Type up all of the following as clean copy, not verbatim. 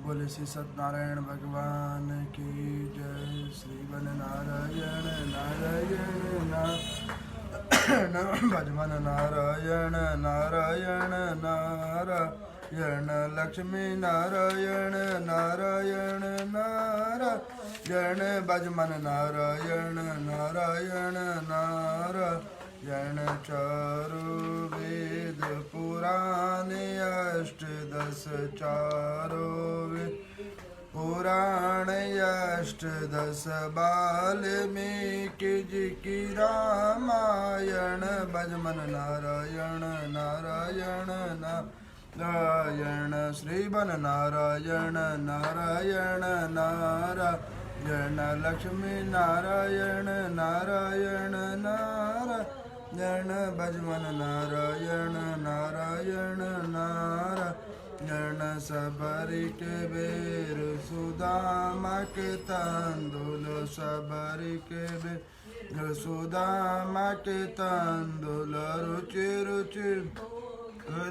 बोले श्री सत्यनारायण भगवान की जय। श्री वन नारायण नारायण भजमन नारायण नारायण नारायण लक्ष्मी नारायण नारायण नारायण भजमन नारायण नारायण नारायण चारु वेद पुराण अष्टदश चारो वेद पुराण अष्टदश वाल्मीकि जी की रामायण भजमन नारायण नारायण नारायण श्रीवन नारायण नारायण नारायण लक्ष्मी नारायण नारायण नारायण भजमन नारायण नारायण नारायण सबरी के बेर सुदामा के तंदुल सबरी के बेर सुदामा के तंदुल रुचि रुचि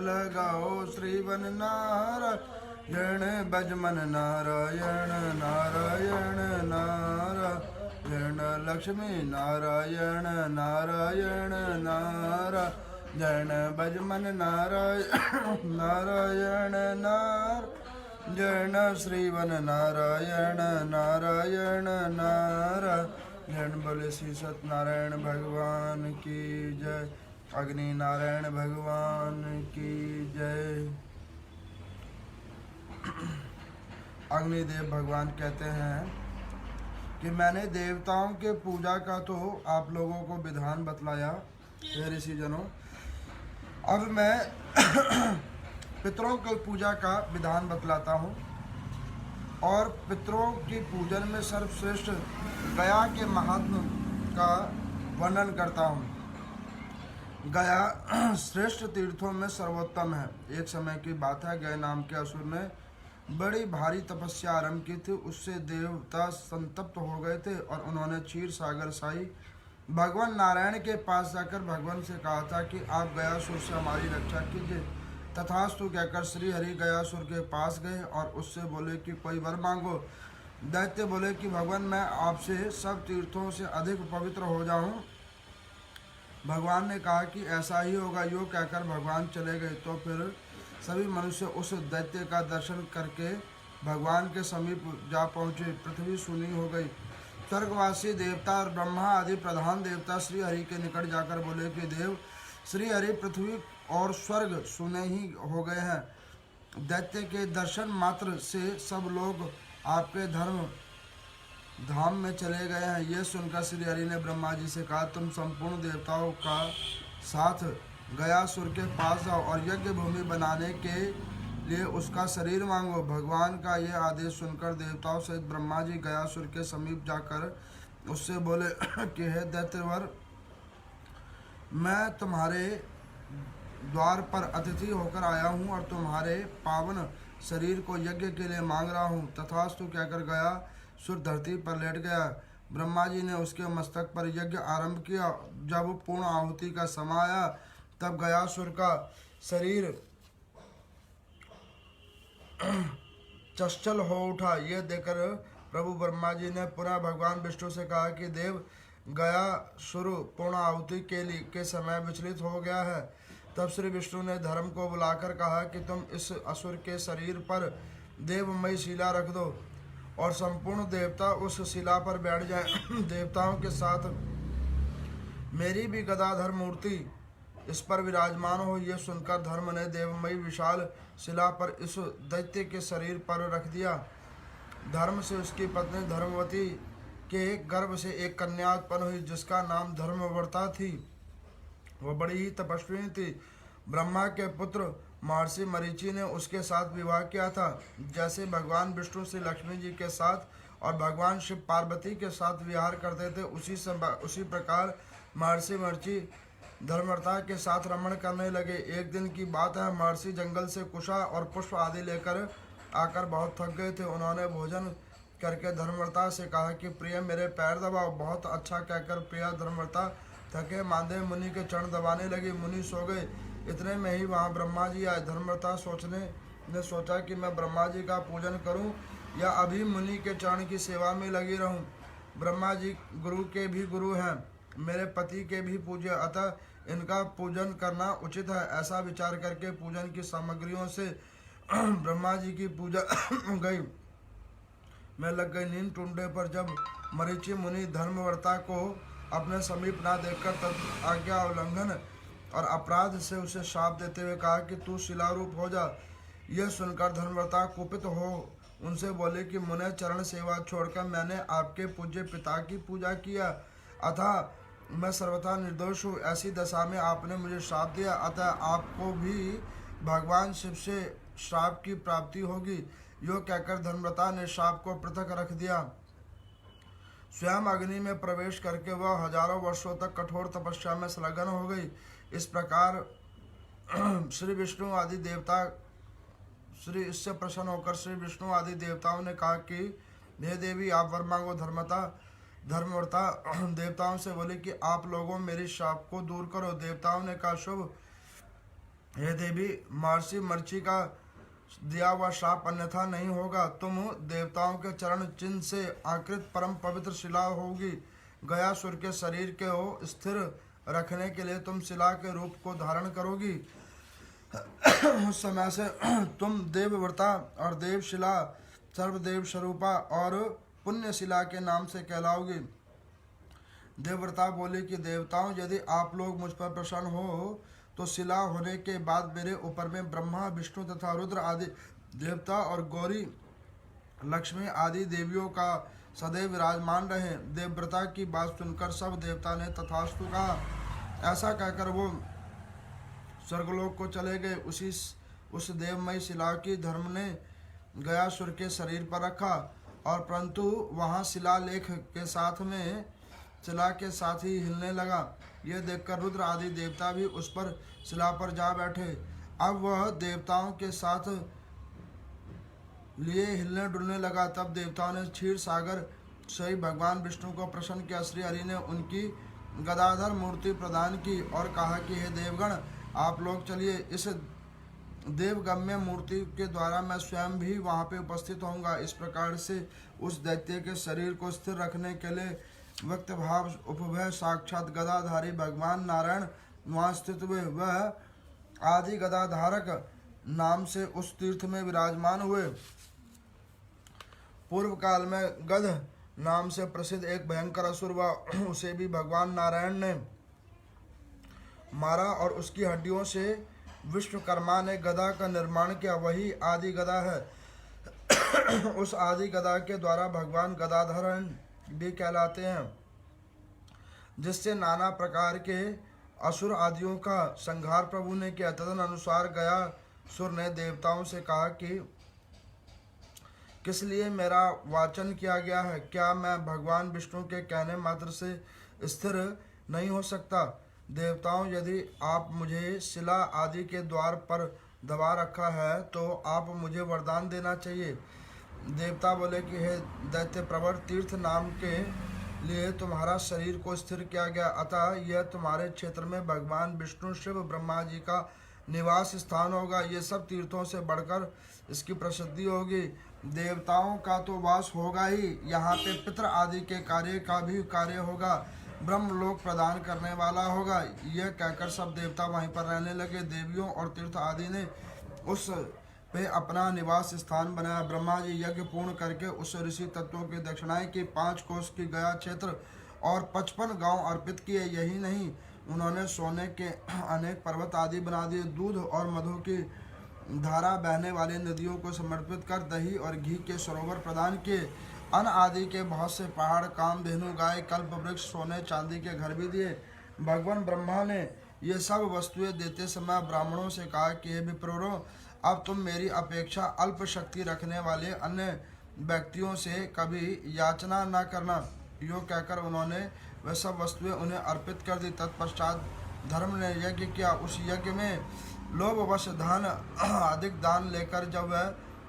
लगाओ श्रीवन नारायण भजमन नारायण नारायण नारायण लक्ष्मी नारायण नारायण नारायण भजमन नारायण नारायण नारायण श्रीवन नारायण नारायण नारायण। बोले श्री सत्यनारायण भगवान की जय। अग्नि नारायण भगवान की जय। अग्निदेव भगवान कहते हैं कि मैंने देवताओं के पूजा का तो आप लोगों को विधान बतलाया हे ऋषि जनों, अब मैं पितरों की पूजा का विधान बतलाता हूँ और पितरों की पूजन में सर्वश्रेष्ठ गया के महात्म का वर्णन करता हूँ। गया श्रेष्ठ तीर्थों में सर्वोत्तम है। एक समय की बात है, गया नाम के असुर ने बड़ी भारी तपस्या आरंभ की थी। उससे देवता संतप्त हो गए थे और उन्होंने क्षीर सागर साई भगवान नारायण के पास जाकर भगवान से कहा था कि आप गयासुर से हमारी रक्षा कीजिए। तथास्तु कहकर श्री हरि गयासुर के पास गए और उससे बोले कि कोई वर मांगो। दैत्य बोले कि भगवान मैं आपसे सब तीर्थों से अधिक पवित्र हो जाऊं। भगवान ने कहा कि ऐसा ही होगा। यो कहकर भगवान चले गए तो फिर सभी मनुष्य उस दैत्य का दर्शन करके भगवान के समीप जा पहुँचे। पृथ्वी सूनी हो गई। स्वर्गवासी देवता और ब्रह्मा आदि प्रधान देवता श्री हरि के निकट जाकर बोले कि देव श्री हरि पृथ्वी और स्वर्ग सुने ही हो गए हैं। दैत्य के दर्शन मात्र से सब लोग आपके धर्म धाम में चले गए हैं। ये सुनकर श्री हरि ने ब्रह्मा जी से कहा तुम संपूर्ण देवताओं का साथ गयासुर के पास जाओ और यज्ञ भूमि बनाने के लिए उसका शरीर मांगो। भगवान का यह आदेश सुनकर देवताओं सहित ब्रह्मा जी गयासुर के समीप जाकर उससे बोले कि हे दैत्यवर, मैं तुम्हारे द्वार पर अतिथि होकर आया हूँ और तुम्हारे पावन शरीर को यज्ञ के लिए मांग रहा हूँ। तथास्तु कहकर गयासुर धरती पर लेट गया। ब्रह्मा जी ने उसके मस्तक पर यज्ञ आरंभ किया। जब पूर्ण आहुति का समय आया तब गयासुर का शरीर चंचल हो उठा। ये देखकर प्रभु ब्रह्मा जी ने पुनः भगवान विष्णु से कहा कि देव गयासुर पूर्ण आहुति के समय विचलित हो गया है। तब श्री विष्णु ने धर्म को बुलाकर कहा कि तुम इस असुर के शरीर पर देवमयी शिला रख दो और संपूर्ण देवता उस शिला पर बैठ जाएं। देवताओं के साथ मेरी भी गदाधर मूर्ति इस पर विराजमान हो। ये सुनकर धर्म ने देवमयी विशाल शिला पर इस दैत्य के शरीर पर रख दिया। धर्म से उसकी पत्नी धर्मवती के गर्भ से एक कन्या उत्पन्न हुई जिसका नाम धर्मवर्ता थी। वह बड़ी ही तपस्विनी थी। ब्रह्मा के पुत्र महर्षि मरीचि ने उसके साथ विवाह किया था। जैसे भगवान विष्णु श्री लक्ष्मी जी के साथ और भगवान शिव पार्वती के साथ विहार करते थे, उसी प्रकार महर्षि मरीचि धर्मवर्ता के साथ रमण करने लगे। एक दिन की बात है, महर्षि जंगल से कुशा और पुष्प आदि लेकर आकर बहुत थक गए थे। उन्होंने भोजन करके धर्मवर्ता से कहा कि प्रिय मेरे पैर दबाओ। बहुत अच्छा कहकर प्रिया धर्मवर्ता थके मांदे मुनि के चरण दबाने लगी। मुनि सो गए। इतने में ही वहाँ ब्रह्मा जी आए। धर्मवर्ता सोचने ने सोचा कि मैं ब्रह्मा जी का पूजन करूं या अभी मुनि के चरण की सेवा में लगी रहूं। ब्रह्मा जी गुरु के भी गुरु हैं, मेरे पति के भी पूज्य, अतः इनका पूजन करना उचित है। ऐसा विचार करके पूजन की सामग्रियों से ब्रह्मा जी की पूजा गई। मैं लग गई नींद। टूंडे पर जब मरीचि मुनि धर्मवर्ता को अपने समीप ना देखकर तब आज्ञा उल्लंघन और अपराध से उसे शाप देते हुए कहा कि तू शिलारूप हो जा। यह सुनकर धर्मवर्ता कुपित हो उनसे बोले कि मुने, चरण सेवा छोड़कर मैंने आपके पूज्य पिता की पूजा किया, अतः मैं सर्वथा निर्दोष हूँ। ऐसी दशा में आपने मुझे श्राप दिया, अतः आपको भी भगवान शिव से श्राप की प्राप्ति होगी। यो कहकर धर्मव्रता ने श्राप को पृथक रख दिया। स्वयं अग्नि में प्रवेश करके वह हजारों वर्षों तक कठोर तपस्या में संलग्न हो गई। इस प्रकार श्री विष्णु आदि देवता इससे प्रसन्न होकर श्री विष्णु आदि देवताओं ने कहा कि हे देवी, आप वर मांगो। धर्मव्रता देवताओं से बोले कि आप लोगों मेरी शाप को दूर करो। देवताओं ने कहा शुभ हे देवी, महर्षि मर्ची का दिया हुआ शाप अन्यथा नहीं होगा। तुम देवताओं के चरण चिन्ह से आकृत परम पवित्र शिला होगी। गयासुर के शरीर के हो स्थिर रखने के लिए तुम शिला के रूप को धारण करोगी। उस समय से तुम देवव्रता और देवशिला, सर्वदेव स्वरूपा और पुण्यशिला के नाम से कहलाओगी। देवव्रता बोले कि देवताओं, यदि आप लोग मुझ पर प्रसन्न हो तो शिला होने के बाद मेरे ऊपर में ब्रह्मा, विष्णु तथा रुद्र आदि देवता और गौरी, लक्ष्मी आदि देवियों का सदैव विराजमान रहे। देवव्रता की बात सुनकर सब देवता ने तथास्तु कहा। ऐसा कहकर वो स्वर्गलोक को चले गए। उस देवमयी शिला की धर्म ने गयासुर के शरीर पर रखा और परंतु वहाँ शिलालेख के साथ में शिला के साथ ही हिलने लगा। यह देखकर रुद्र आदि देवता भी उस पर शिला पर जा बैठे। अब वह देवताओं के साथ लिए हिलने डुलने लगा। तब देवताओं ने क्षीर सागर से भगवान विष्णु को प्रसन्न किया। श्री हरि ने उनकी गदाधर मूर्ति प्रदान की और कहा कि हे देवगण, आप लोग चलिए, इस देवगम्य मूर्ति के द्वारा मैं स्वयं भी वहाँ पे उपस्थित होऊंगा। इस प्रकार से उस दैत्य के शरीर को स्थिर रखने के लिए व्यक्त भाव उपभय साक्षात गदाधारी भगवान नारायण वहाँ स्थित हुए। वह आदि गदाधारक नाम से उस तीर्थ में विराजमान हुए। पूर्व काल में गध नाम से प्रसिद्ध एक भयंकर असुर हुआ। उसे भी भगवान नारायण ने मारा और उसकी हड्डियों से विश्वकर्मा ने गदा का निर्माण किया। वही आदि गदा है। उस आदि गदा के द्वारा भगवान गदाधर भी कहलाते हैं, जिससे नाना प्रकार के असुर आदियों का संहार प्रभु ने किया। तदन अनुसार गया सुर ने देवताओं से कहा कि किस लिए मेरा वाचन किया गया है? क्या मैं भगवान विष्णु के कहने मात्र से स्थिर नहीं हो सकता? देवताओं, यदि आप मुझे शिला आदि के द्वार पर दबा रखा है तो आप मुझे वरदान देना चाहिए। देवता बोले कि हे दैत्य प्रवर, तीर्थ नाम के लिए तुम्हारा शरीर को स्थिर किया गया, अतः यह तुम्हारे क्षेत्र में भगवान विष्णु, शिव, ब्रह्मा जी का निवास स्थान होगा। ये सब तीर्थों से बढ़कर इसकी प्रसिद्धि होगी। देवताओं का तो वास होगा ही, यहाँ पे पितृ आदि के कार्य का भी कार्य होगा। ब्रह्मलोक प्रदान करने वाला होगा। यह कहकर सब देवता वहीं पर रहने लगे। देवियों और तीर्थ आदि ने उस पे अपना निवास स्थान बनाया। ब्रह्मा जी यज्ञ पूर्ण करके उस ऋषि तत्वों की दक्षिणाएं की 5 कोस की गया क्षेत्र और 55 गांव अर्पित किए। यही नहीं, उन्होंने सोने के अनेक पर्वत आदि बना दिए। दूध और मधु की धारा बहने वाली नदियों को समर्पित कर दही और घी के सरोवर प्रदान किए। अन्न आदि के बहुत से पहाड़, कामधेनु, गाय, कल्प वृक्ष, सोने चांदी के घर भी दिए। भगवान ब्रह्मा ने ये सब वस्तुएं देते समय ब्राह्मणों से कहा कि हे विप्रो, अब तुम मेरी अपेक्षा अल्प शक्ति रखने वाले अन्य व्यक्तियों से कभी याचना न करना। यो कहकर उन्होंने वह सब वस्तुएं उन्हें अर्पित कर दी। तत्पश्चात धर्म ने यज्ञ किया। उस यज्ञ में लोभवश धन अधिक दान लेकर जब वह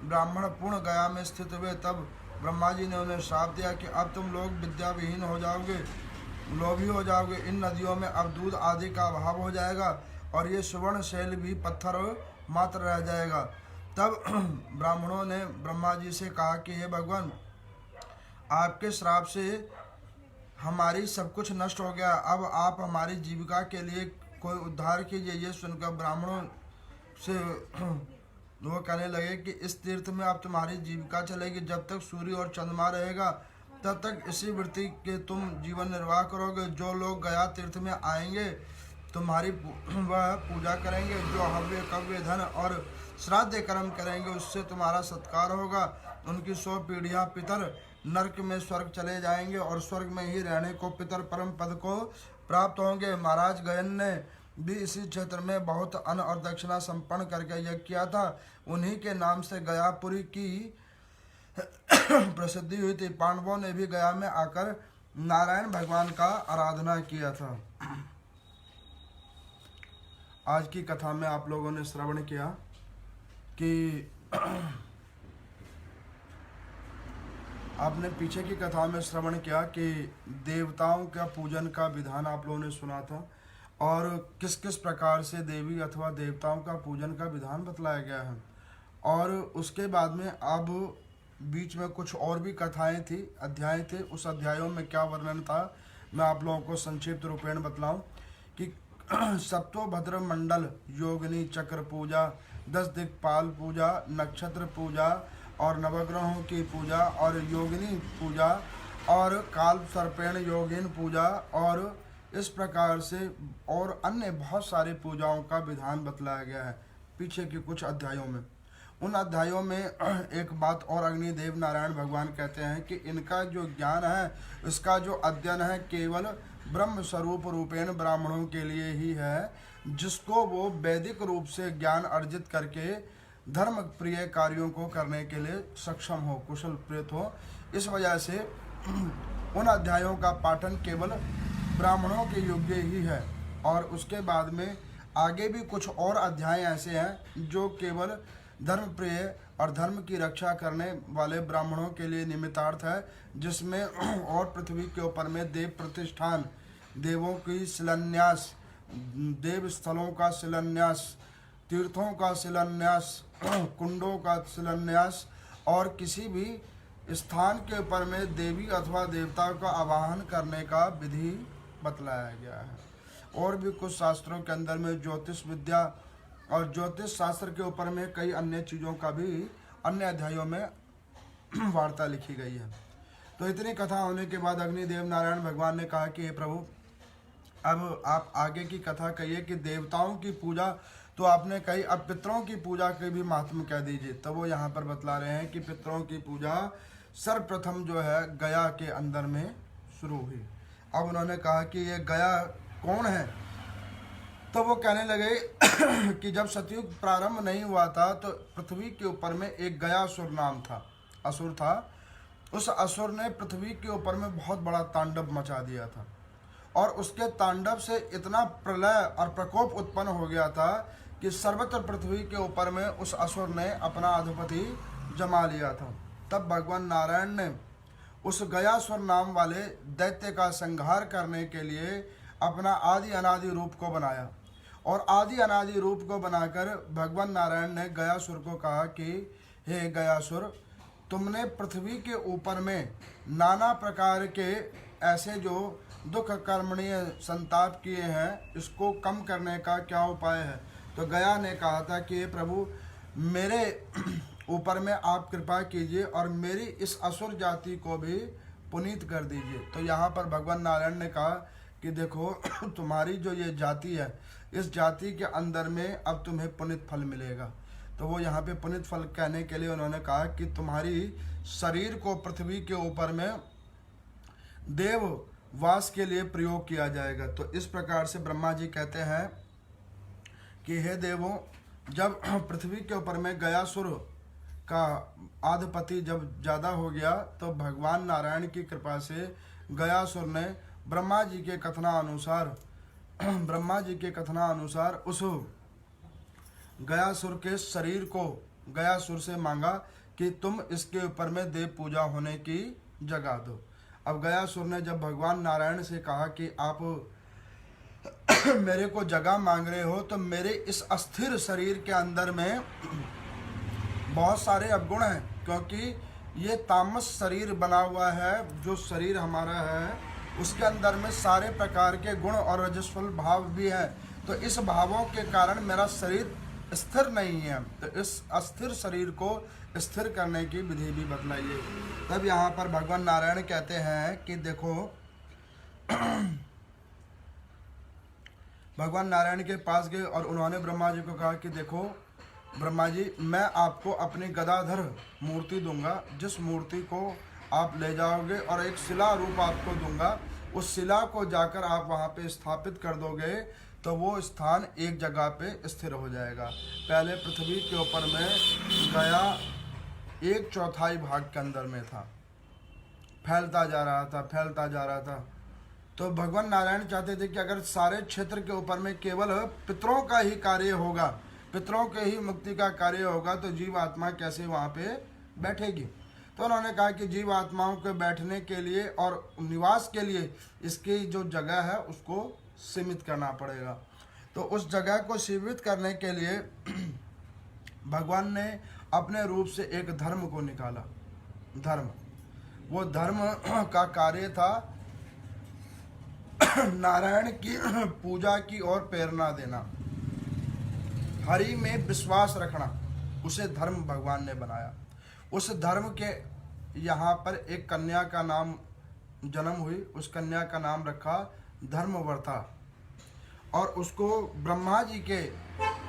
ब्राह्मण पूर्ण गया में स्थित हुए, तब ब्रह्मा जी ने उन्हें श्राप दिया कि अब तुम लोग विद्याविहीन हो जाओगे, लोभी हो जाओगे। इन नदियों में अब दूध आदि का अभाव हो जाएगा और ये सुवर्ण शैल भी पत्थर मात्र रह जाएगा। तब ब्राह्मणों ने ब्रह्मा जी से कहा कि हे भगवान, आपके श्राप से हमारी सब कुछ नष्ट हो गया, अब आप हमारी जीविका के लिए कोई उद्धार कीजिए। ये सुनकर ब्राह्मणों से वो कहने लगे कि इस तीर्थ में अब तुम्हारी जीविका चलेगी, जब तक सूर्य और चंद्रमा रहेगा तब तक इसी वृत्ति के तुम जीवन निर्वाह करोगे। जो लोग गया तीर्थ में आएंगे तुम्हारी वह पूजा करेंगे, जो हव्य कव्य धन और श्राद्ध कर्म करेंगे उससे तुम्हारा सत्कार होगा। उनकी 100 पीढ़ियाँ पितर नरक में स्वर्ग चले जाएंगे और स्वर्ग में ही रहने को पितर परम पद को प्राप्त होंगे। महाराज गयन ने भी इसी क्षेत्र में बहुत अन्न और दक्षिणा संपन्न करके यज्ञ किया था। उन्हीं के नाम से गयापुरी की प्रसिद्धि हुई थी। पांडवों ने भी गया में आकर नारायण भगवान का आराधना किया था। आज की कथा में आप लोगों ने श्रवण किया कि आपने पीछे की कथा में श्रवण किया कि देवताओं का पूजन का विधान आप लोगों ने सुना था और किस किस प्रकार से देवी अथवा देवताओं का पूजन का विधान बतलाया गया है। और उसके बाद में अब बीच में कुछ और भी कथाएं थी, अध्याय थे। उस अध्यायों में क्या वर्णन था मैं आप लोगों को संक्षिप्त रूपेण बतलाऊं कि सप्तोभद्र मंडल योगिनी चक्र पूजा, 10 दिक्पाल पूजा, नक्षत्र पूजा और नवग्रहों की पूजा और योगिनी पूजा और काल सर्पेण योगिन पूजा और इस प्रकार से और अन्य बहुत सारे पूजाओं का विधान बतलाया गया है पीछे के कुछ अध्यायों में। उन अध्यायों में एक बात और अग्निदेव नारायण भगवान कहते हैं कि इनका जो ज्ञान है, इसका जो अध्ययन है, केवल ब्रह्म स्वरूप रूपेण ब्राह्मणों के लिए ही है, जिसको वो वैदिक रूप से ज्ञान अर्जित करके धर्म प्रिय कार्यों को करने के लिए सक्षम हो, कुशल प्रेत हो। इस वजह से उन अध्यायों का पाठन केवल ब्राह्मणों के योग्य ही है। और उसके बाद में आगे भी कुछ और अध्याय ऐसे हैं जो केवल धर्म प्रिय और धर्म की रक्षा करने वाले ब्राह्मणों के लिए निमित्तार्थ है, जिसमें और पृथ्वी के ऊपर में देव प्रतिष्ठान, देवों की शिलान्यास, देव स्थलों का शिलान्यास, तीर्थों का शिलान्यास, कुंडों का शिलान्यास और किसी भी स्थान के ऊपर में देवी अथवा देवता का आवाहन करने का विधि बतलाया गया है। और भी कुछ शास्त्रों के अंदर में ज्योतिष विद्या और ज्योतिष शास्त्र के ऊपर में कई अन्य चीज़ों का भी अन्य अध्यायों में वार्ता लिखी गई है। तो इतनी कथा होने के बाद अग्निदेव नारायण भगवान ने कहा कि हे प्रभु, अब आप आगे की कथा कहिए कि देवताओं की पूजा तो आपने कही, अब पितरों की पूजा के भी महात्म कह दीजिए। तो वो यहाँ पर बतला रहे हैं कि पितरों की पूजा सर्वप्रथम जो है गया के अंदर में शुरू हुई। अब उन्होंने कहा कि ये गया कौन है, तो वो कहने लगे कि जब सतयुग प्रारंभ नहीं हुआ था तो पृथ्वी के ऊपर में एक गयासुर नाम था, असुर था। उस असुर ने पृथ्वी के ऊपर में बहुत बड़ा तांडव मचा दिया था और उसके तांडव से इतना प्रलय और प्रकोप उत्पन्न हो गया था कि सर्वत्र पृथ्वी के ऊपर में उस असुर ने अपना अधिपति जमा लिया था। तब भगवान नारायण ने उस गयासुर नाम वाले दैत्य का संहार करने के लिए अपना आदि अनादि रूप को बनाया और आदि अनादि रूप को बनाकर भगवान नारायण ने गयासुर को कहा कि हे गयासुर, तुमने पृथ्वी के ऊपर में नाना प्रकार के ऐसे जो दुख कर्मणीय संताप किए हैं, इसको कम करने का क्या उपाय है। तो गया ने कहा था कि हे प्रभु, मेरे ऊपर में आप कृपा कीजिए और मेरी इस असुर जाति को भी पुनीत कर दीजिए। तो यहाँ पर भगवान नारायण ने कहा कि देखो, तुम्हारी जो ये जाति है, इस जाति के अंदर में अब तुम्हें पुनीत फल मिलेगा। तो वो यहाँ पे पुनीत फल कहने के लिए उन्होंने कहा कि तुम्हारी शरीर को पृथ्वी के ऊपर में देव वास के लिए प्रयोग किया जाएगा। तो इस प्रकार से ब्रह्मा जी कहते हैं कि हे देवों, जब पृथ्वी के ऊपर में गयासुर का आधिपति जब ज़्यादा हो गया तो भगवान नारायण की कृपा से गयासुर ने ब्रह्मा जी के कथनानुसार उस गयासुर के शरीर को गयासुर से मांगा कि तुम इसके ऊपर में देव पूजा होने की जगह दो। अब गयासुर ने जब भगवान नारायण से कहा कि आप मेरे को जगह मांग रहे हो, तो मेरे इस अस्थिर शरीर के अंदर में बहुत सारे अवगुण हैं, क्योंकि ये तामस शरीर बना हुआ है। जो शरीर हमारा है उसके अंदर में सारे प्रकार के गुण और रजस्वल भाव भी हैं। तो इस भावों के कारण मेरा शरीर स्थिर नहीं है। तो इस अस्थिर शरीर को स्थिर करने की विधि भी बतलाइए। तब यहाँ पर भगवान नारायण कहते हैं कि देखो, भगवान नारायण के पास गए और उन्होंने ब्रह्मा जी को कहा कि देखो ब्रह्मा जी, मैं आपको अपनी गदाधर मूर्ति दूंगा, जिस मूर्ति को आप ले जाओगे और एक शिला रूप आपको दूंगा। उस शिला को जाकर आप वहाँ पे स्थापित कर दोगे तो वो स्थान एक जगह पे स्थिर हो जाएगा। पहले पृथ्वी के ऊपर में गया 1/4 भाग के अंदर में था, फैलता जा रहा था। तो भगवान नारायण चाहते थे कि अगर सारे क्षेत्र के ऊपर में केवल पितरों का ही कार्य होगा, पितरों के ही मुक्ति का कार्य होगा, तो जीव आत्मा कैसे वहाँ पे बैठेगी। तो उन्होंने कहा कि जीव आत्माओं के बैठने के लिए और निवास के लिए इसकी जो जगह है उसको सीमित करना पड़ेगा। तो उस जगह को सीमित करने के लिए भगवान ने अपने रूप से एक धर्म को निकाला। धर्म, वो धर्म का कार्य था नारायण की पूजा की ओर प्रेरणा देना, हरि में विश्वास रखना, उसे धर्म भगवान ने बनाया। उस धर्म के यहाँ पर एक कन्या का नाम जन्म हुई, उस कन्या का नाम रखा धर्मवर्ता, और उसको ब्रह्मा जी के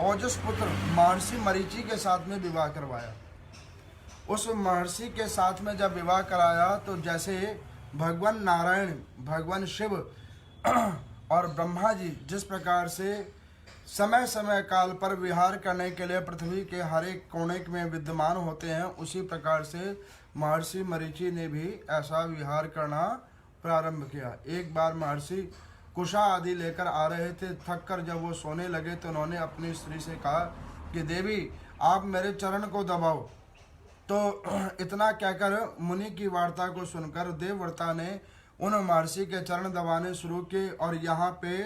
ओजस पुत्र महर्षि मरीचि के साथ में विवाह करवाया। उस महर्षि के साथ में जब विवाह कराया तो जैसे भगवान नारायण, भगवान शिव और ब्रह्मा जी जिस प्रकार से समय समय काल पर विहार करने के लिए पृथ्वी के हर एक कोने में विद्यमान होते हैं, उसी प्रकार से महर्षि मरीचि ने भी ऐसा विहार करना प्रारंभ किया। एक बार महर्षि कुशा आदि लेकर आ रहे थे, थक कर जब वो सोने लगे तो उन्होंने अपनी स्त्री से कहा कि देवी आप मेरे चरण को दबाओ। तो इतना कहकर मुनि की वार्ता को सुनकर देवव्रता ने उन महर्षि के चरण दबाने शुरू किए और यहाँ पे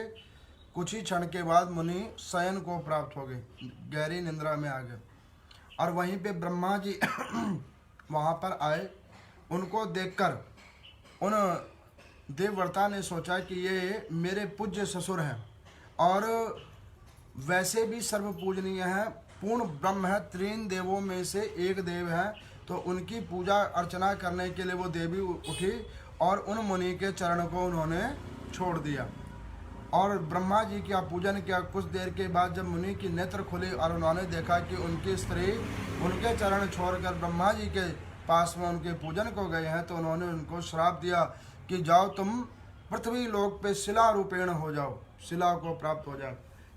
कुछ ही क्षण के बाद मुनि शयन को प्राप्त हो गए, गहरी निंद्रा में आ गए। और वहीं पे ब्रह्मा जी वहाँ पर आए। उनको देखकर उन देवव्रता ने सोचा कि ये मेरे पूज्य ससुर हैं और वैसे भी सर्व पूजनीय हैं, पूर्ण ब्रह्म है, तीन देवों में से एक देव है। तो उनकी पूजा अर्चना करने के लिए वो देवी उठी और उन मुनि के चरण को उन्होंने छोड़ दिया और ब्रह्मा जी का पूजन किया। कुछ देर के बाद जब मुनि की नेत्र खुली और उन्होंने देखा कि उनकी स्त्री उनके चरण छोड़कर ब्रह्मा जी के पास में उनके पूजन को गए हैं, तो उन्होंने उनको श्राप दिया कि जाओ तुम पृथ्वी लोक पे शिला रूपेण हो जाओ, शिला को प्राप्त हो जाओ।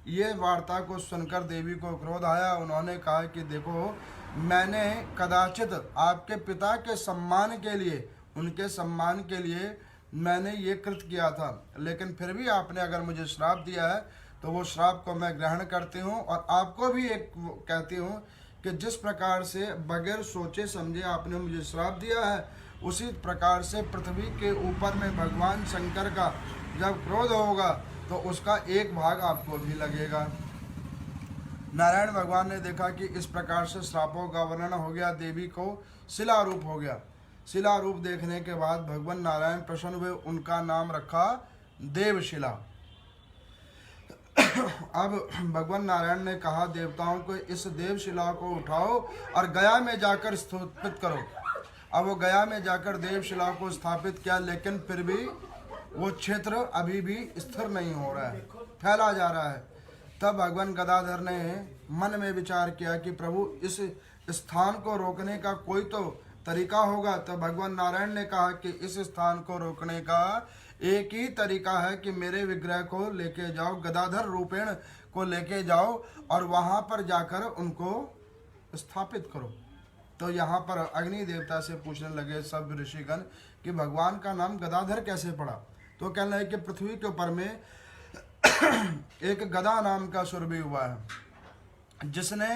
ये वार्ता को सुनकर देवी को क्रोध आया। उन्होंने कहा कि देखो, मैंने कदाचित आपके पिता के सम्मान के लिए, उनके सम्मान के लिए मैंने ये कृत किया था, लेकिन फिर भी आपने अगर मुझे श्राप दिया है तो वो श्राप को मैं ग्रहण करती हूँ। और आपको भी एक कहती हूँ कि जिस प्रकार से बगैर सोचे समझे आपने मुझे श्राप दिया है, उसी प्रकार से पृथ्वी के ऊपर में भगवान शंकर का जब क्रोध होगा तो उसका एक भाग आपको भी लगेगा। नारायण भगवान ने देखा कि इस प्रकार से श्रापों का वर्णन हो गया, देवी को शिला रूप हो गया। शिला रूप देखने के बाद भगवान नारायण प्रसन्न हुए, उनका नाम रखा देवशिला। अब भगवान नारायण ने कहा देवताओं को इस देवशिला को उठाओ और गया में जाकर स्थापित करो। अब वो गया में जाकर देवशिला को स्थापित किया, लेकिन फिर भी वो क्षेत्र अभी भी स्थिर नहीं हो रहा है, फैला जा रहा है। तब भगवान गदाधर ने मन में विचार किया कि प्रभु इस स्थान को रोकने का कोई तो तरीका होगा। तो भगवान नारायण ने कहा कि इस स्थान को रोकने का एक ही तरीका है कि मेरे विग्रह को लेके जाओ, गदाधर रूपेण को लेके जाओ और वहाँ पर जाकर उनको स्थापित करो। तो यहाँ पर अग्नि देवता से पूछने लगे सब ऋषिगण कि भगवान का नाम गदाधर कैसे पड़ा। तो कहने लगे कि पृथ्वी के ऊपर में एक गदा नाम का सुर भी हुआ है, जिसने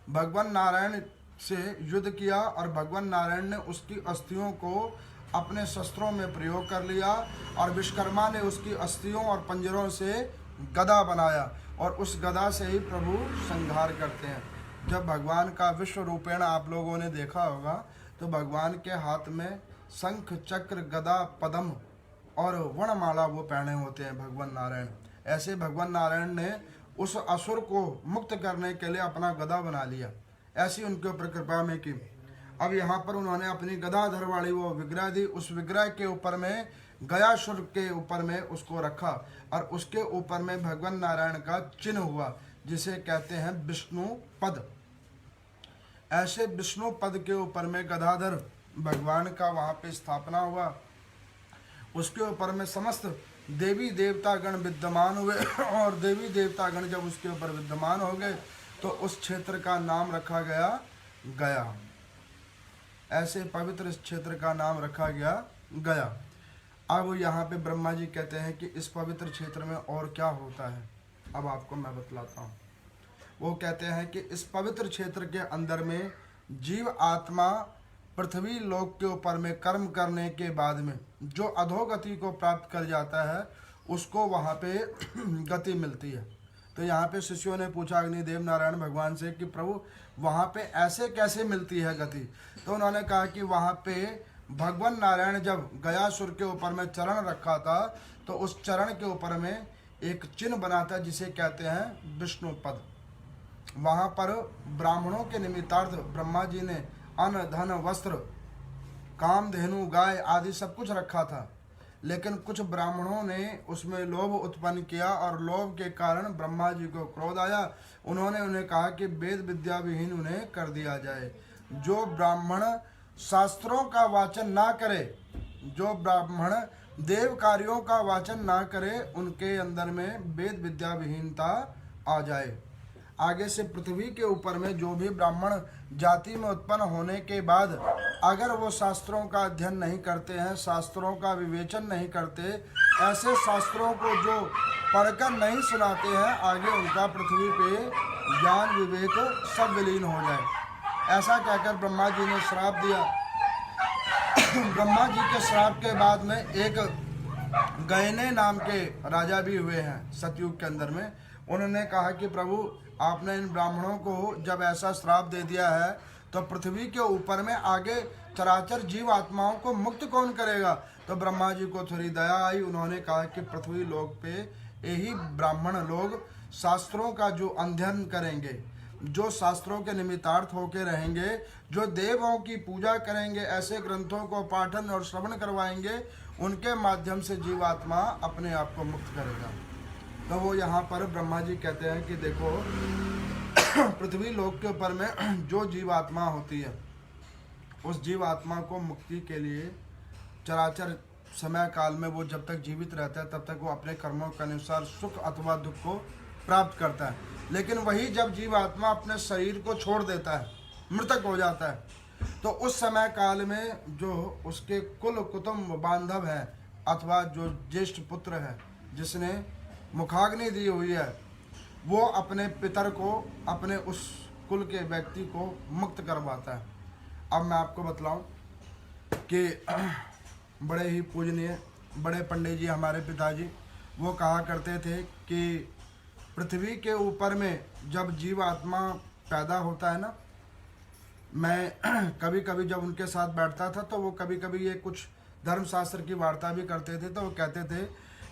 भगवान नारायण से युद्ध किया और भगवान नारायण ने उसकी अस्थियों को अपने शस्त्रों में प्रयोग कर लिया और विश्वकर्मा ने उसकी अस्थियों और पंजरों से गदा बनाया और उस गदा से ही प्रभु संहार करते हैं। जब भगवान का विश्व रूपेण आप लोगों ने देखा होगा तो भगवान के हाथ में शंख चक्र गदा पद्म और वनमाला वो पहने होते हैं भगवान नारायण। ऐसे भगवान नारायण ने उस असुर को मुक्त करने के लिए अपना गदा बना लिया, ऐसी उनके ऊपर कृपा में की। अब यहाँ पर उन्होंने अपनी गदाधर वाली वो विग्रह दी, उस विग्रह के ऊपर में गयासुर के ऊपर में उसको रखा और उसके ऊपर में भगवान नारायण का चिन्ह हुआ, जिसे कहते हैं विष्णु पद। ऐसे विष्णु पद के ऊपर में गदाधर भगवान का वहाँ पे स्थापना हुआ। उसके ऊपर में समस्त देवी देवता गण विद्यमान हुए और देवी देवता गण जब उसके ऊपर विद्यमान हो गए तो उस क्षेत्र का नाम रखा गया गया। ऐसे पवित्र इस क्षेत्र का नाम रखा गया गया। अब यहाँ पे ब्रह्मा जी कहते हैं कि इस पवित्र क्षेत्र में और क्या होता है, अब आपको मैं बतलाता हूँ। वो कहते हैं कि इस पवित्र क्षेत्र के अंदर में जीव आत्मा पृथ्वी लोक के ऊपर में कर्म करने के बाद में जो अधोगति को प्राप्त कर जाता है उसको वहाँ पे गति मिलती है। तो यहाँ पे शिष्यों ने पूछा अग्निदेव नारायण भगवान से कि प्रभु वहाँ पे ऐसे कैसे मिलती है गति। तो उन्होंने कहा कि वहाँ पे भगवान नारायण जब गयासुर के ऊपर में चरण रखा था तो उस चरण के ऊपर में एक चिन्ह बना था जिसे कहते हैं विष्णु पद। वहाँ पर ब्राह्मणों के निमित्तार्थ ब्रह्मा जी ने अन्न धन वस्त्र कामधेनु गाय आदि सब कुछ रखा था, लेकिन कुछ ब्राह्मणों ने उसमें लोभ उत्पन्न किया और लोभ के कारण ब्रह्मा जी को क्रोध आया। उन्होंने उन्हें कहा कि वेद विद्या विहीन उन्हें कर दिया जाए। जो ब्राह्मण शास्त्रों का वाचन ना करे, जो ब्राह्मण देव कार्यों का वाचन ना करे, उनके अंदर में वेद विद्या विहीनता आ जाए। आगे से पृथ्वी के ऊपर में जो भी ब्राह्मण जाति में उत्पन्न होने के बाद अगर वो शास्त्रों का अध्ययन नहीं करते हैं, शास्त्रों का विवेचन नहीं करते, ऐसे शास्त्रों को जो पढ़कर नहीं सुनाते हैं, आगे उनका पृथ्वी पे ज्ञान विवेक सब विलीन हो जाए। ऐसा कहकर ब्रह्मा जी ने श्राप दिया। ब्रह्मा जी के श्राप के बाद में एक गयने नाम के राजा भी हुए हैं सतयुग के अंदर में। उन्होंने कहा कि प्रभु आपने इन ब्राह्मणों को जब ऐसा श्राप दे दिया है तो पृथ्वी के ऊपर में आगे चराचर जीव आत्माओं को मुक्त कौन करेगा। तो ब्रह्मा जी को थोड़ी दया आई। उन्होंने कहा कि पृथ्वी लोक पे यही ब्राह्मण लोग शास्त्रों का जो अध्ययन करेंगे, जो शास्त्रों के निमित्तार्थ होके रहेंगे, जो देवों की पूजा करेंगे, ऐसे ग्रंथों को पाठन और श्रवण करवाएंगे, उनके माध्यम से जीवात्मा अपने आप को मुक्त करेगा। तो वो यहाँ पर ब्रह्मा जी कहते हैं कि देखो पृथ्वी लोक के ऊपर में जो जीवात्मा होती है, उस जीवात्मा को मुक्ति के लिए चराचर समय काल में वो जब तक जीवित रहता है तब तक वो अपने कर्मों के अनुसार सुख अथवा दुख को प्राप्त करता है। लेकिन वही जब जीवात्मा अपने शरीर को छोड़ देता है, मृतक हो जाता है, तो उस समय काल में जो उसके कुल कुटुंब बांधव है अथवा जो ज्येष्ठ पुत्र है जिसने मुखाग्नि दी हुई है, वो अपने पितर को, अपने उस कुल के व्यक्ति को मुक्त करवाता है। अब मैं आपको बतलाऊं कि बड़े ही पूजनीय बड़े पंडित जी हमारे पिताजी वो कहा करते थे कि पृथ्वी के ऊपर में जब जीव आत्मा पैदा होता है ना, मैं कभी कभी जब उनके साथ बैठता था तो वो कभी कभी ये कुछ धर्मशास्त्र की वार्ता भी करते थे। तो वो कहते थे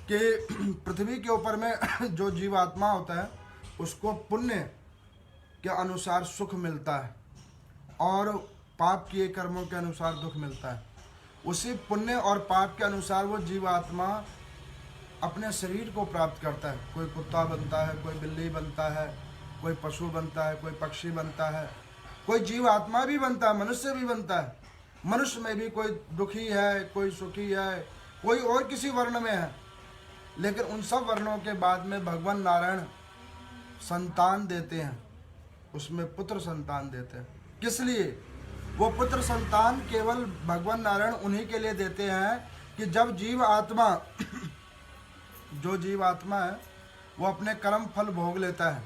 कि पृथ्वी के ऊपर में जो जीवात्मा होता है उसको पुण्य के अनुसार सुख मिलता है और पाप किए कर्मों के अनुसार दुख मिलता है। उसी पुण्य और पाप के अनुसार वो जीवात्मा अपने शरीर को प्राप्त करता है। कोई कुत्ता बनता है, कोई बिल्ली बनता है, कोई पशु बनता है, कोई पक्षी बनता है, कोई जीवात्मा भी बनता है, मनुष्य भी बनता है। मनुष्य में भी कोई दुखी है, कोई सुखी है, कोई और किसी वर्ण में है। लेकिन उन सब वर्णों के बाद में भगवान नारायण संतान देते हैं, उसमें पुत्र संतान देते हैं। किस लिए? वो पुत्र संतान केवल भगवान नारायण उन्हीं के लिए देते हैं कि जब जीव आत्मा जो जीव आत्मा है वो अपने कर्म फल भोग लेता है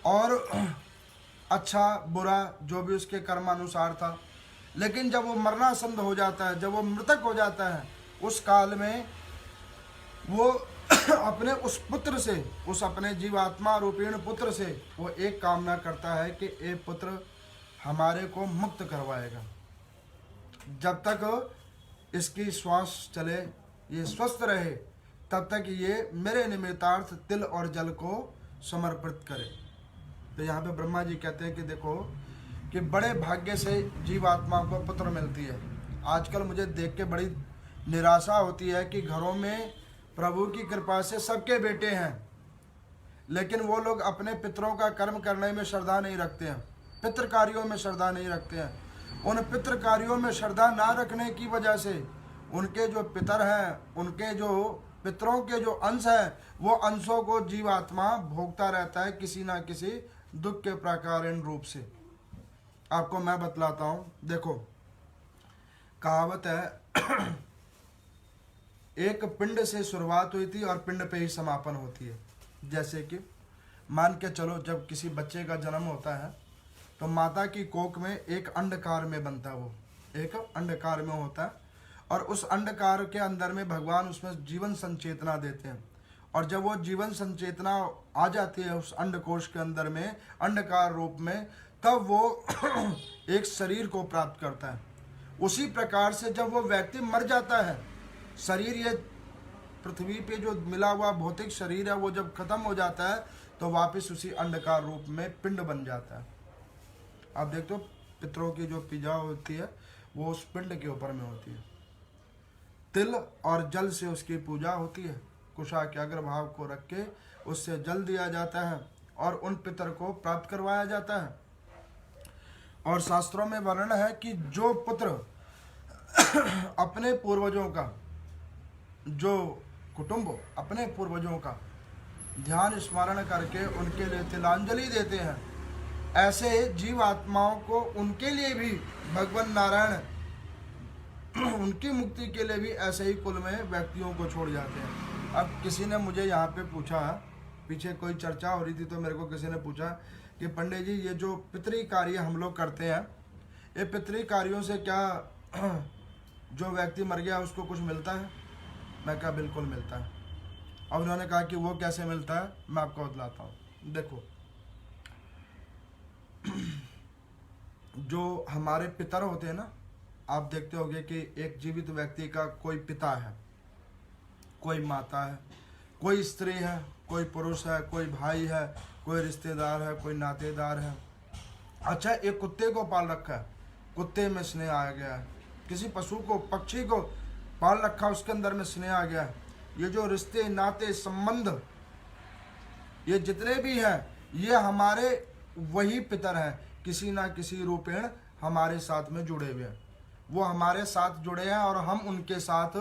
और अच्छा बुरा जो भी उसके कर्मानुसार था, लेकिन जब वो मरणासन्न हो जाता है, जब वो मृतक हो जाता है, उस काल में वो अपने उस पुत्र से, उस अपने जीवात्मा रूपीण पुत्र से वो एक कामना करता है कि ये पुत्र हमारे को मुक्त करवाएगा। जब तक इसकी श्वास चले, ये स्वस्थ रहे, तब तक ये मेरे निमित्तार्थ तिल और जल को समर्पित करे। तो यहाँ पे ब्रह्मा जी कहते हैं कि देखो कि बड़े भाग्य से जीवात्मा को पुत्र मिलती है। आजकल मुझे देख के बड़ी निराशा होती है कि घरों में प्रभु की कृपा से सबके बेटे हैं, लेकिन वो लोग अपने पितरों का कर्म करने में श्रद्धा नहीं रखते हैं, पितृ कार्यों में श्रद्धा नहीं रखते हैं। उन पितृ कार्यों में श्रद्धा ना रखने की वजह से उनके जो पितर हैं, उनके जो पितरों के जो अंश हैं, वो अंशों को जीवात्मा भोगता रहता है किसी ना किसी दुख के प्रकारण रूप से। आपको मैं बतलाता हूँ। देखो, कहावत है एक पिंड से शुरुआत हुई थी और पिंड पे ही समापन होती है। जैसे कि मान के चलो, जब किसी बच्चे का जन्म होता है तो माता की कोख में एक अंडकार में बनता है, वो एक अंडकार में होता है, और उस अंडकार के अंदर में भगवान उसमें जीवन संचेतना देते हैं। और जब वो जीवन संचेतना आ जाती है उस अंडकोश के अंदर में अंडकार रूप में, तब वो एक शरीर को प्राप्त करता है। उसी प्रकार से जब वो व्यक्ति मर जाता है, शरीर, ये पृथ्वी पे जो मिला हुआ भौतिक शरीर है, वो जब खत्म हो जाता है तो वापस उसी अंडकार रूप में पिंड बन जाता है। आप देखते हो पितरों की जो पूजा होती है वो उस पिंड के ऊपर में होती है। तिल और जल से उसकी पूजा होती है। कुशा के अग्रभाव को रख के उससे जल दिया जाता है और उन पितर को प्राप्त करवाया जाता है। और शास्त्रों में वर्णन है कि जो पुत्र अपने पूर्वजों का, जो कुटुंब अपने पूर्वजों का ध्यान स्मरण करके उनके लिए तिलांजलि देते हैं, ऐसे जीवात्माओं को उनके लिए भी भगवान नारायण उनकी मुक्ति के लिए भी ऐसे ही कुल में व्यक्तियों को छोड़ जाते हैं। अब किसी ने मुझे यहाँ पे पूछा, पीछे कोई चर्चा हो रही थी तो मेरे को किसी ने पूछा कि पंडित जी, ये जो पितरी कार्य हम लोग करते हैं, ये पितरी कार्यों से क्या जो व्यक्ति मर गया उसको कुछ मिलता है? मैं कहा बिल्कुल मिलता है। अब उन्होंने कहा कि वो कैसे मिलता है, मैं आपको बतलाता हूँ। देखो, जो हमारे पितर होते हैं ना, आप देखते होंगे कि एक जीवित व्यक्ति का कोई पिता है, कोई माता है, कोई स्त्री है, कोई पुरुष है, कोई भाई है, कोई रिश्तेदार है, कोई नातेदार है। अच्छा, एक कुत्ते को पाल रखा है, कुत्ते में स्नेह आ गया है। किसी पशु को, पक्षी को पाल रखा, उसके अंदर में स्नेह आ गया है। ये जो रिश्ते, नाते, संबंध, ये जितने भी हैं, ये हमारे वही पितर हैं, किसी ना किसी रूपेण हमारे साथ में जुड़े हुए हैं। वो हमारे साथ जुड़े हैं और हम उनके साथ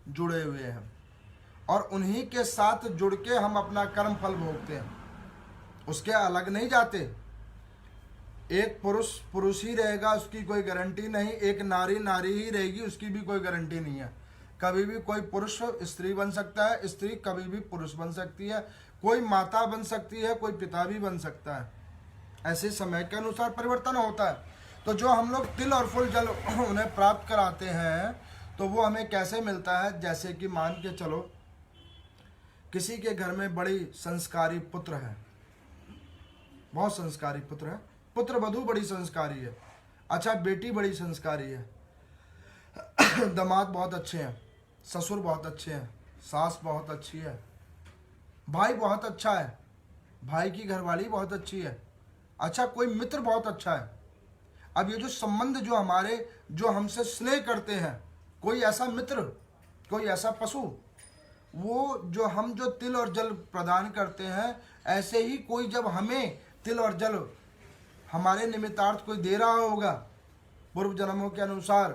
जुड़े हुए हैं, और उन्हीं के साथ जुड़ के हम अपना कर्म फल भोगते हैं, उसके अलग नहीं जाते। एक पुरुष पुरुष ही रहेगा, उसकी कोई गारंटी नहीं। एक नारी नारी ही रहेगी, उसकी भी कोई गारंटी नहीं है। कभी भी कोई पुरुष स्त्री बन सकता है, स्त्री कभी भी पुरुष बन सकती है, कोई माता बन सकती है, कोई पिता भी बन सकता है। ऐसे समय के अनुसार परिवर्तन होता है। तो जो हम लोग तिल और फूल जल उन्हें प्राप्त कराते हैं, तो वो हमें कैसे मिलता है? जैसे कि मान के चलो, किसी के घर में बड़ी संस्कारी पुत्र है, बहुत संस्कारी पुत्र है, पुत्र वधू बड़ी संस्कारी है, अच्छा बेटी बड़ी संस्कारी है, दामाद बहुत अच्छे हैं, ससुर बहुत अच्छे हैं, सास बहुत अच्छी है, भाई बहुत अच्छा है, भाई की घरवाली बहुत अच्छी है, अच्छा कोई मित्र बहुत अच्छा है। अब ये जो संबंध जो हमारे, जो हमसे स्नेह करते हैं, कोई ऐसा मित्र, कोई ऐसा पशु, वो जो हम जो तिल और जल प्रदान करते हैं, ऐसे ही कोई जब हमें तिल और जल हमारे निमित्तार्थ कोई दे रहा होगा पूर्व जन्मों के अनुसार,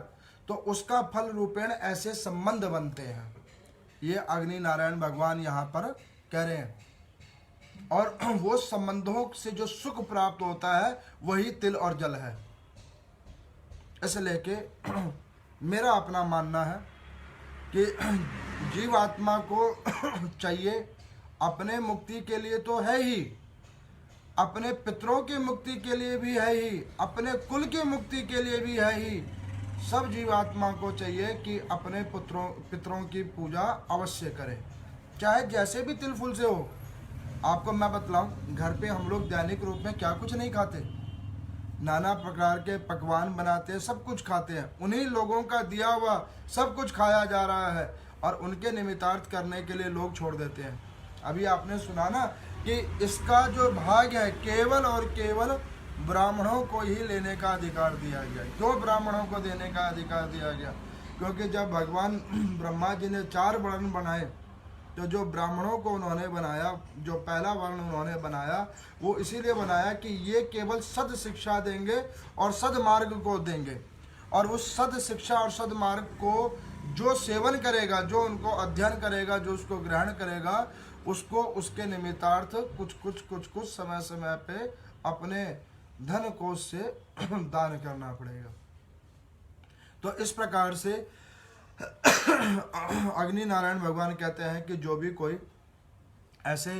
तो उसका फल रूपेण ऐसे संबंध बनते हैं। ये अग्नि नारायण भगवान यहाँ पर कह रहे हैं। और वो संबंधों से जो सुख प्राप्त होता है वही तिल और जल है। इसे लेके मेरा अपना मानना है कि जीवात्मा को चाहिए, अपने मुक्ति के लिए तो है ही, अपने पितरों की मुक्ति के लिए भी है ही, अपने कुल की मुक्ति के लिए भी है ही। सब जीवात्मा को चाहिए कि अपने पितरों की पूजा अवश्य करें। चाहे जैसे भी तिल फुल से हो। आपको मैं बतलाऊं, घर पे हम लोग दैनिक रूप में क्या कुछ नहीं खाते, नाना प्रकार के पकवान बनाते हैं, सब कुछ खाते हैं, उन्हीं लोगों का दिया हुआ सब कुछ खाया जा रहा है और उनके निमित्तार्थ करने के लिए लोग छोड़ देते हैं। अभी आपने सुना ना कि इसका जो भाग है केवल और केवल ब्राह्मणों को ही लेने का अधिकार दिया गया। क्यों ब्राह्मणों को देने का अधिकार दिया गया? क्योंकि जब भगवान ब्रह्मा जी ने 4 वर्ण बनाए, तो जो ब्राह्मणों को उन्होंने बनाया, जो पहला वर्ण उन्होंने बनाया, वो इसीलिए बनाया कि ये केवल सद शिक्षा देंगे और सदमार्ग को देंगे, और उस सद शिक्षा और सदमार्ग को जो सेवन करेगा, जो उनको अध्ययन करेगा, जो उसको ग्रहण करेगा, उसको उसके निमित्तार्थ कुछ समय समय पे अपने धन कोष से दान करना पड़ेगा। तो इस प्रकार से अग्नि नारायण भगवान कहते हैं कि जो भी कोई ऐसे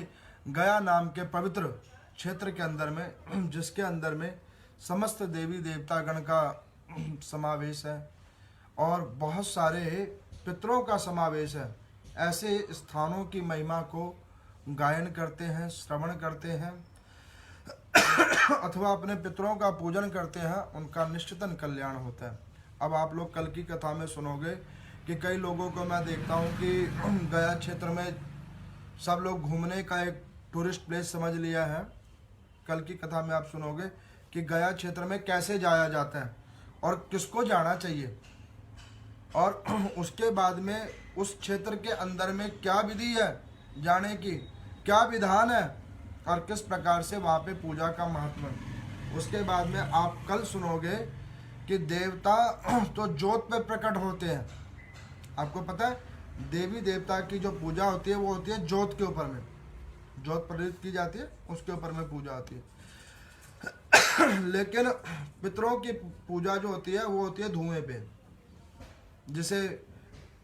गया नाम के पवित्र क्षेत्र के अंदर में, जिसके अंदर में समस्त देवी देवता गण का समावेश है और बहुत सारे पितरों का समावेश है, ऐसे स्थानों की महिमा को गायन करते हैं, श्रवण करते हैं अथवा अपने पितरों का पूजन करते हैं, उनका निश्चितन कल्याण होता है। अब आप लोग कल की कथा में सुनोगे कि कई लोगों को मैं देखता हूँ कि गया क्षेत्र में सब लोग घूमने का एक टूरिस्ट प्लेस समझ लिया है। कल की कथा में आप सुनोगे कि गया क्षेत्र में कैसे जाया जाता है और किसको जाना चाहिए, और उसके बाद में उस क्षेत्र के अंदर में क्या विधि है जाने की, क्या विधान है और किस प्रकार से वहाँ पे पूजा का महत्व है। उसके बाद में आप कल सुनोगे कि देवता तो ज्योत पे प्रकट होते हैं। आपको पता है देवी देवता की जो पूजा होती है वो होती है ज्योत के ऊपर में, ज्योत प्रज्वलित की जाती है, उसके ऊपर में पूजा होती है। लेकिन पितरों की पूजा जो होती है वो होती है धुएं पे, जिसे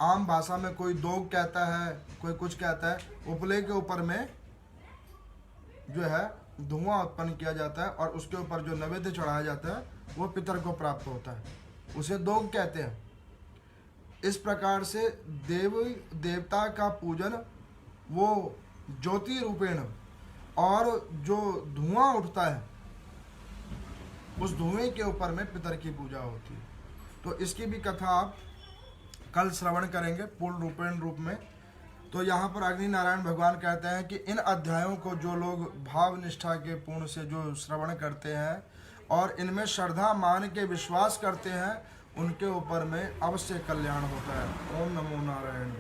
आम भाषा में कोई दोग कहता है, कोई कुछ कहता है। उपले के ऊपर में जो है धुआं उत्पन्न किया जाता है और उसके ऊपर जो नैवेद्य चढ़ाया जाता है वो पितर को प्राप्त होता है, उसे दोग कहते हैं। इस प्रकार से देवी देवता का पूजन वो ज्योति रूपेण, और जो धुआं उठता है उस धुएं के ऊपर में पितर की पूजा होती है। तो इसकी भी कथा आप कल श्रवण करेंगे पूर्ण रूपेण रूप में। तो यहाँ पर अग्नि नारायण भगवान कहते हैं कि इन अध्यायों को जो लोग भाव निष्ठा के पूर्ण से जो श्रवण करते हैं और इनमें श्रद्धा मान के विश्वास करते हैं, उनके ऊपर में अवश्य कल्याण होता है। ओम नमो नारायण।